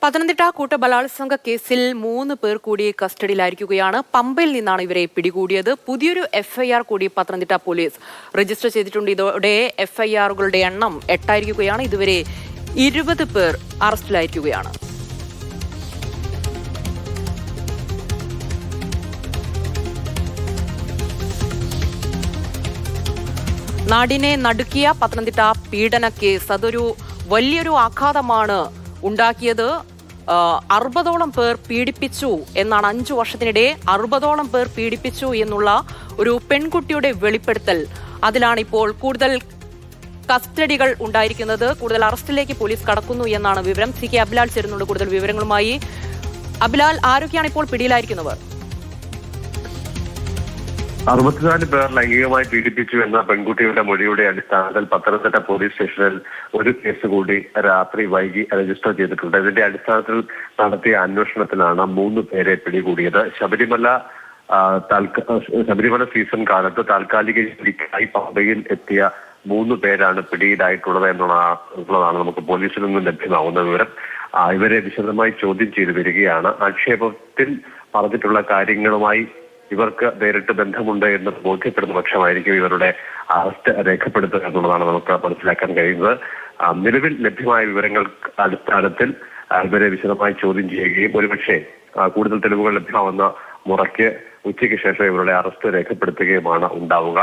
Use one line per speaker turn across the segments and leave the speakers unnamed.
പത്തനംതിട്ട കൂട്ടബലാത്സംഗ കേസിൽ 3 പേർ കൂടി കസ്റ്റഡിയിലായിരിക്കുകയാണ്. പമ്പയിൽ നിന്നാണ് ഇവരെ പിടികൂടിയത്. പുതിയൊരു എഫ്ഐആർ കൂടി പത്തനംതിട്ട പോലീസ് രജിസ്റ്റർ ചെയ്തിട്ടുണ്ട്. ഇതോടെ എഫ്ഐആറുകളുടെ എണ്ണം 8 ആയിരിക്കുകയാണ്. ഇതുവരെ 20 പേർ അറസ്റ്റിലായിരിക്കുകയാണ്. നാടിനെ നടുക്കിയ പത്തനംതിട്ട പീഡന കേസ് അതൊരു വലിയൊരു ആഘാതമാണ് ഉണ്ടാക്കിയത്. 60ഓളം പേർ പീഡിപ്പിച്ചു എന്നാണ്. 5 വർഷത്തിനിടെ 60ഓളം പേർ പീഡിപ്പിച്ചു എന്നുള്ള ഒരു പെൺകുട്ടിയുടെ വെളിപ്പെടുത്തൽ. അതിലാണ് ഇപ്പോൾ കൂടുതൽ കസ്റ്റഡികൾ ഉണ്ടായിരിക്കുന്നത്. കൂടുതൽ അറസ്റ്റിലേക്ക് പോലീസ് കടക്കുന്നു എന്നാണ് വിവരം. CK അബിലാൽ ചേരുന്നുണ്ട് കൂടുതൽ വിവരങ്ങളുമായി. അബിലാൽ, ആരൊക്കെയാണ് ഇപ്പോൾ പിടിയിലായിരിക്കുന്നവർ?
64 പേർ ലൈംഗികമായി പീഡിപ്പിച്ചു എന്ന പെൺകുട്ടിയുടെ മൊഴിയുടെ അടിസ്ഥാനത്തിൽ പത്തനംതിട്ട പോലീസ് സ്റ്റേഷനിൽ ഒരു കേസ് കൂടി രാത്രി വൈകി രജിസ്റ്റർ ചെയ്തിട്ടുണ്ട്. ഇതിന്റെ അടിസ്ഥാനത്തിൽ നടത്തിയ അന്വേഷണത്തിലാണ് 3 പേരെ പിടികൂടിയത്. ശബരിമല സീസൺ കാലത്ത് താൽക്കാലിക ജോലിക്കായി പമ്പയിൽ എത്തിയ 3 പേരാണ് പിടിയിലായിട്ടുള്ളത് എന്നുള്ളതാണ് നമുക്ക് പോലീസിൽ നിന്നും ലഭ്യമാവുന്ന വിവരം. ഇവരെ വിശദമായി ചോദ്യം ചെയ്തു വരികയാണ്. ആക്ഷേപത്തിൽ പറഞ്ഞിട്ടുള്ള കാര്യങ്ങളുമായി ഇവർക്ക് നേരിട്ട് ബന്ധമുണ്ട് എന്ന് ബോധ്യപ്പെടുന്ന പക്ഷമായിരിക്കും ഇവരുടെ അറസ്റ്റ് രേഖപ്പെടുത്തുക എന്നുള്ളതാണ് നമുക്ക് മനസ്സിലാക്കാൻ കഴിയുന്നത്. നിലവിൽ ലഭ്യമായ വിവരങ്ങൾ അടിസ്ഥാനത്തിൽ ഇവരെ വിശദമായി ചോദ്യം ചെയ്യുകയും ഒരുപക്ഷെ കൂടുതൽ തെളിവുകൾ ലഭ്യമാവുന്ന മുറയ്ക്ക് ഉച്ചയ്ക്ക് ശേഷം ഇവരുടെ അറസ്റ്റ് രേഖപ്പെടുത്തുകയുമാണ് ഉണ്ടാവുക.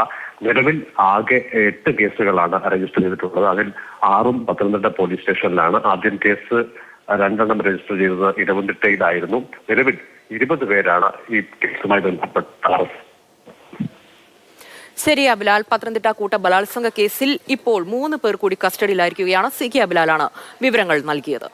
നിലവിൽ ആകെ 8 കേസുകളാണ് രജിസ്റ്റർ ചെയ്തിട്ടുള്ളത്. അതിൽ 6ഉം പത്തനംതിട്ട പോലീസ് സ്റ്റേഷനിലാണ്. ആദ്യം കേസ് 2 രജിസ്റ്റർ ചെയ്തത് ഇടവന്തിട്ടയിലായിരുന്നു. നിലവിൽ 20 പേരാണ് ഈ കേസുമായി ബന്ധപ്പെട്ട അറസ്റ്റ്.
ശരി അബിലാൽ, പത്തനംതിട്ട കൂട്ട ബലാത്സംഗ കേസിൽ ഇപ്പോൾ 3 പേർ കൂടി കസ്റ്റഡിയിലായിരിക്കുകയാണ്. CK അബിലാലാണ് വിവരങ്ങൾ നൽകിയത്.